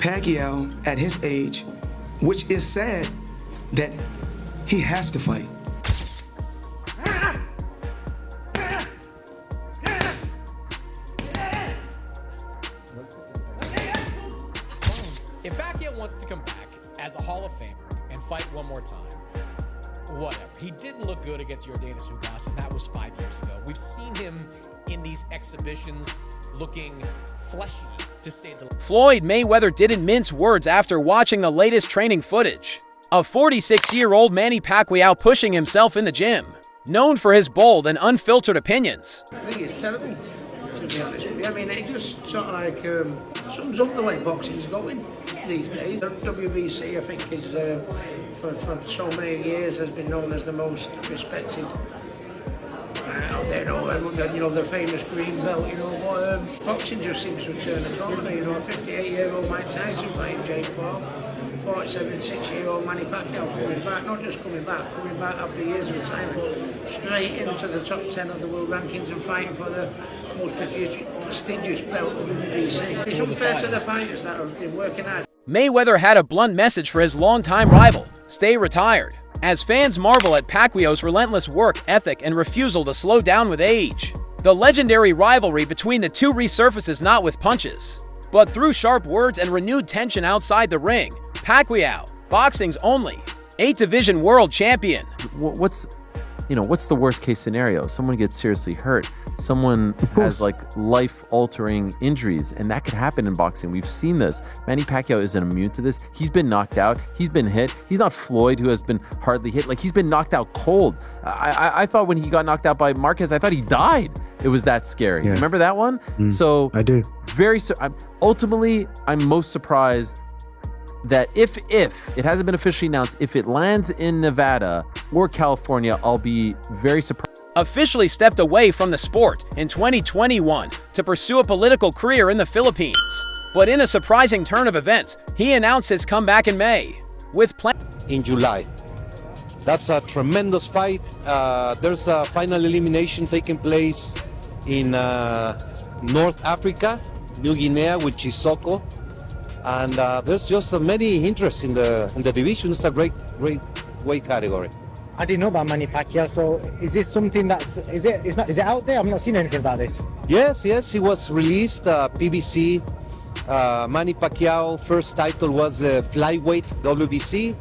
Pacquiao at his age, which is sad that he has to fight. If Pacquiao wants to come back as a Hall of Famer and fight one more time, whatever. He didn't look good against Yordenis Ugas, and that was 5 years ago. We've seen him in these exhibitions looking fleshy, to say the least. Floyd Mayweather didn't mince words after watching the latest training footage of 46-year-old Manny Pacquiao pushing himself in the gym, known for his bold and unfiltered opinions. I think it's terrible, to be honest with you. I mean, it just sort of like sums up the way boxing's going these days. The WBC, I think, is for so many years has been known as the most respected out there. You know, the famous green belt. You know, but boxing just seems to turn the corner. You know, a 58-year-old Mike Tyson fighting Jake Paul, 46-year-old Manny Pacquiao coming back. Not just coming back after years of time, straight into the top 10 of the world rankings and fighting for the most prestigious belt of the WBC. It's unfair to the fighters that have been working hard. Mayweather had a blunt message for his longtime rival: stay retired, as fans marvel at Pacquiao's relentless work ethic and refusal to slow down with age. The legendary rivalry between the two resurfaces not with punches, but through sharp words and renewed tension outside the ring. Pacquiao, boxing's only 8-division world champion. What's the worst case scenario? Someone gets seriously hurt. Someone has like life-altering injuries, and that could happen in boxing. We've seen this. Manny Pacquiao isn't immune to this. He's been knocked out. He's been hit. He's not Floyd, who has been hardly hit. Like, he's been knocked out cold. I thought when he got knocked out by Marquez, I thought he died. It was that scary. Yeah. Remember that one? So I do. Ultimately, I'm most surprised that if it hasn't been officially announced, if it lands in Nevada or California, I'll be very surprised. Officially stepped away from the sport in 2021 to pursue a political career in the Philippines. But in a surprising turn of events, he announced his comeback in May, with plans in July. That's a tremendous fight. There's a final elimination taking place in North Africa, New Guinea with Chisoko. And there's just many interests in the division. It's a great weight category. I didn't know about Manny Pacquiao, so is this something is it out there? I've not seen anything about this. Yes, it was released, PBC. Manny Pacquiao first title was the flyweight WBC,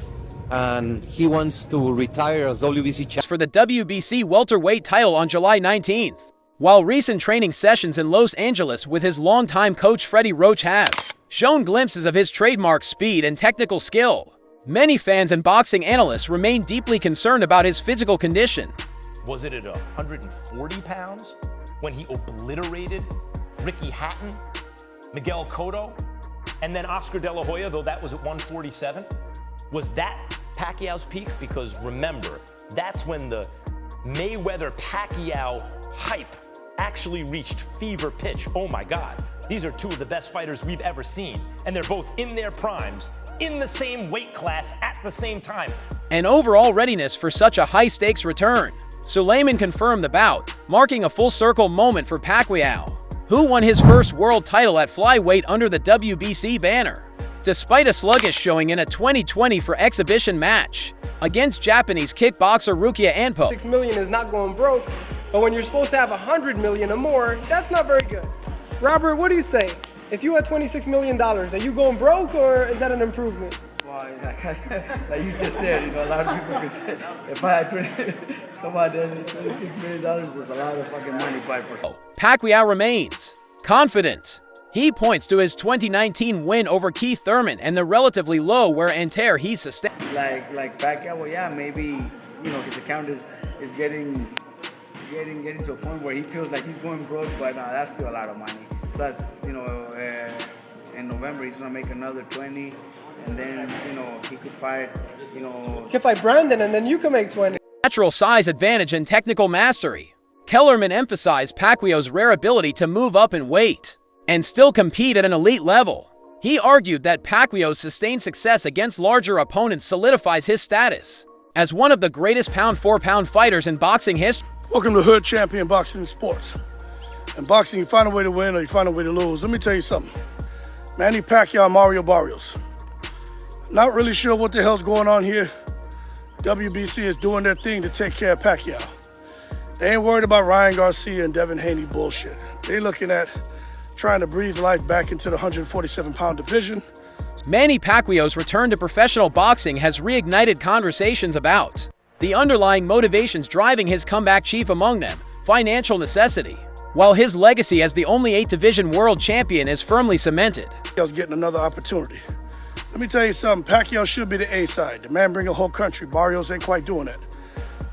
and he wants to retire as WBC champion for the WBC welterweight title on July 19th. While recent training sessions in Los Angeles with his longtime coach Freddie Roach have shown glimpses of his trademark speed and technical skill, many fans and boxing analysts remain deeply concerned about his physical condition. Was it at 140 pounds when he obliterated Ricky Hatton, Miguel Cotto, and then Oscar De La Hoya, though that was at 147? Was that Pacquiao's peak? Because remember, that's when the Mayweather-Pacquiao hype actually reached fever pitch. Oh my God, these are two of the best fighters we've ever seen, and they're both in their primes, in the same weight class at the same time. An overall readiness for such a high-stakes return. Suleiman confirmed the bout, marking a full-circle moment for Pacquiao, who won his first world title at flyweight under the WBC banner, despite a sluggish showing in a 2020 for exhibition match against Japanese kickboxer Rukia Anpo. $6 million is not going broke, but when you're supposed to have $100 million or more, that's not very good. Robert, what do you say? If you had $26 million, are you going broke or is that an improvement? Well, like you just said, a lot of people could say, if I had $26 million is a lot of fucking money, 5%. Pacquiao remains confident. He points to his 2019 win over Keith Thurman and the relatively low wear and tear he sustained. Like Pacquiao, well, yeah, maybe, his account is getting to a point where he feels like he's going broke, but that's still a lot of money. Plus, in November he's gonna make another 20, and then he could fight, He could fight Brandon, and then you can make 20. Natural size advantage and technical mastery. Kellerman emphasized Pacquiao's rare ability to move up in weight and still compete at an elite level. He argued that Pacquiao's sustained success against larger opponents solidifies his status as one of the greatest pound-for-pound fighters in boxing history. Welcome to Hood Champion Boxing and Sports. In boxing, you find a way to win or you find a way to lose. Let me tell you something. Manny Pacquiao and Mario Barrios. Not really sure what the hell's going on here. WBC is doing their thing to take care of Pacquiao. They ain't worried about Ryan Garcia and Devin Haney bullshit. They looking at trying to breathe life back into the 147-pound division. Manny Pacquiao's return to professional boxing has reignited conversations about the underlying motivations driving his comeback, chief among them, financial necessity. While his legacy as the only 8-division world champion is firmly cemented. Pacquiao's getting another opportunity. Let me tell you something, Pacquiao should be the A side. The man bring a whole country. Barrios ain't quite doing that.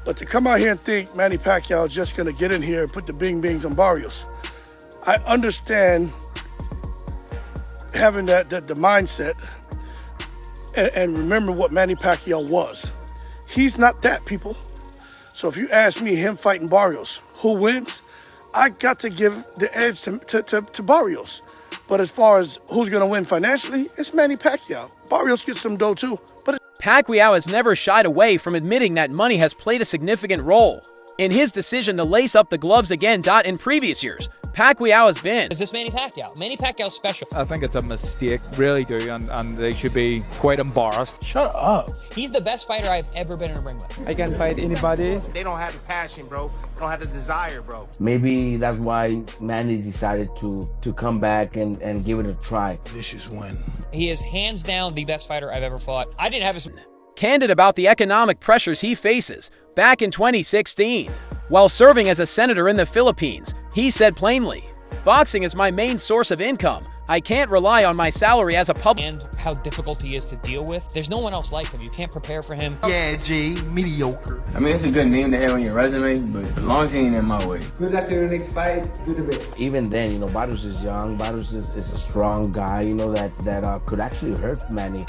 But to come out here and think Manny Pacquiao is just gonna get in here and put the bing-bings on Barrios, I understand having the mindset and remember what Manny Pacquiao was. He's not that, people. So if you ask me, him fighting Barrios, who wins? I got to give the edge to Barrios. But as far as who's going to win financially, it's Manny Pacquiao. Barrios gets some dough too. But Pacquiao has never shied away from admitting that money has played a significant role in his decision to lace up the gloves again. In previous years, Pacquiao has been. Is this Manny Pacquiao? Manny Pacquiao's special. I think it's a mistake, really do, and they should be quite embarrassed. Shut up. He's the best fighter I've ever been in a ring with. I can fight anybody. They don't have the passion, bro. They don't have the desire, bro. Maybe that's why Manny decided to come back and give it a try. Vicious win. He is hands down the best fighter I've ever fought. I didn't have his... Candid about the economic pressures he faces. Back in 2016, while serving as a senator in the Philippines, he said plainly, "Boxing is my main source of income. I can't rely on my salary as a public." And how difficult he is to deal with. There's no one else like him. You can't prepare for him. Yeah, G, mediocre. I mean, it's a good name to have on your resume, but as long as he ain't in my way. Good luck to your next fight. Do the best. Even then, Barrios is young. Barrios is a strong guy, that could actually hurt Manny.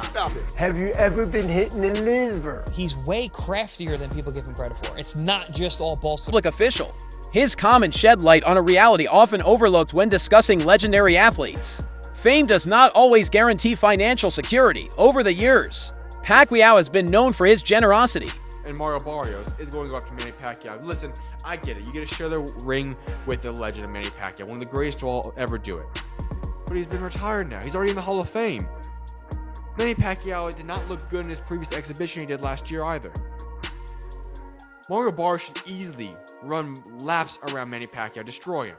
Stop it. Have you ever been hit in the liver? He's way craftier than people give him credit for. It's not just all balls. Public official. His comments shed light on a reality often overlooked when discussing legendary athletes. Fame does not always guarantee financial security. Over the years, Pacquiao has been known for his generosity. And Mario Barrios is going to go after Manny Pacquiao. Listen, I get it. You get to share the ring with the legend of Manny Pacquiao, one of the greatest to all ever do it. But he's been retired now. He's already in the Hall of Fame. Manny Pacquiao did not look good in his previous exhibition he did last year either. Mario Barrios should easily run laps around Manny Pacquiao, destroy him.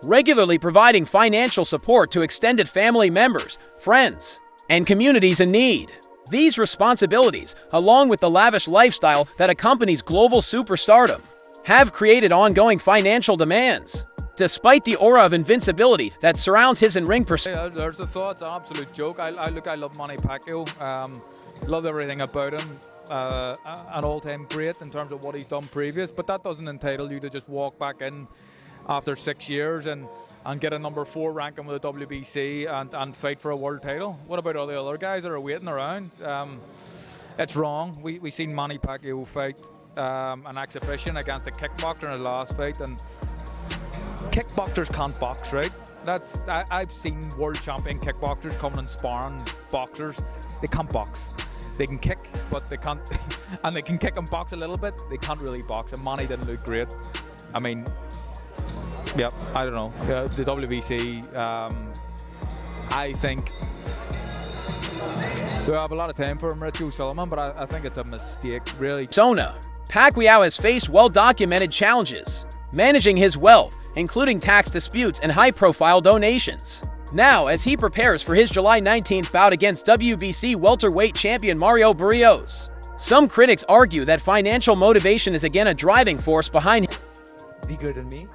Regularly providing financial support to extended family members, friends, and communities in need. These responsibilities, along with the lavish lifestyle that accompanies global superstardom, have created ongoing financial demands. Despite the aura of invincibility that surrounds his in-ring persona. There's a thought, it's an absolute joke. I love Manny Pacquiao. Love everything about him. An all-time great in terms of what he's done previous, but that doesn't entitle you to just walk back in after 6 years and get a number 4 ranking with the WBC and fight for a world title. What about all the other guys that are waiting around? It's wrong. We seen Manny Pacquiao fight an exhibition against a kickboxer in the last fight, and kickboxers can't box, right? I've seen world champion kickboxers coming and sparring boxers. They can't box. They can kick, but they can't, and they can kick and box a little bit. They can't really box, and Manny didn't look great. I mean, yeah, I don't know. The WBC, I think they have a lot of time for Mauricio Sullivan, but I think it's a mistake, really. Pacquiao has faced well-documented challenges, managing his wealth, including tax disputes and high-profile donations. Now, as he prepares for his July 19th bout against WBC welterweight champion Mario Barrios, some critics argue that financial motivation is again a driving force behind him. Bigger than me,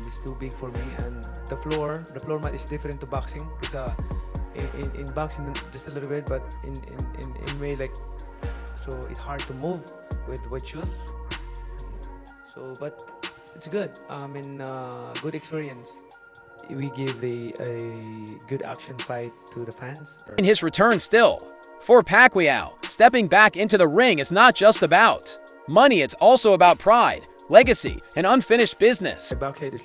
it's too big for me, and the floor mat is different to boxing, because in boxing just a little bit, but in way so it's hard to move with shoes. So, but it's good. Good experience. We give a good action fight to the fans. In his return still, for Pacquiao, stepping back into the ring is not just about money, it's also about pride, legacy, and unfinished business. The back head is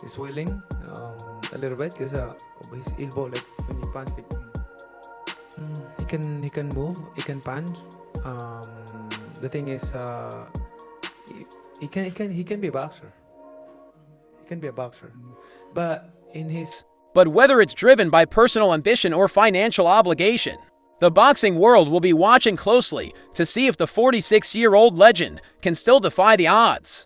swelling a little bit because his elbow, when you punch, he can move, he can punch. The thing is, he can be a boxer. He can be a boxer, but in his But whether it's driven by personal ambition or financial obligation, the boxing world will be watching closely to see if the 46-year-old legend can still defy the odds.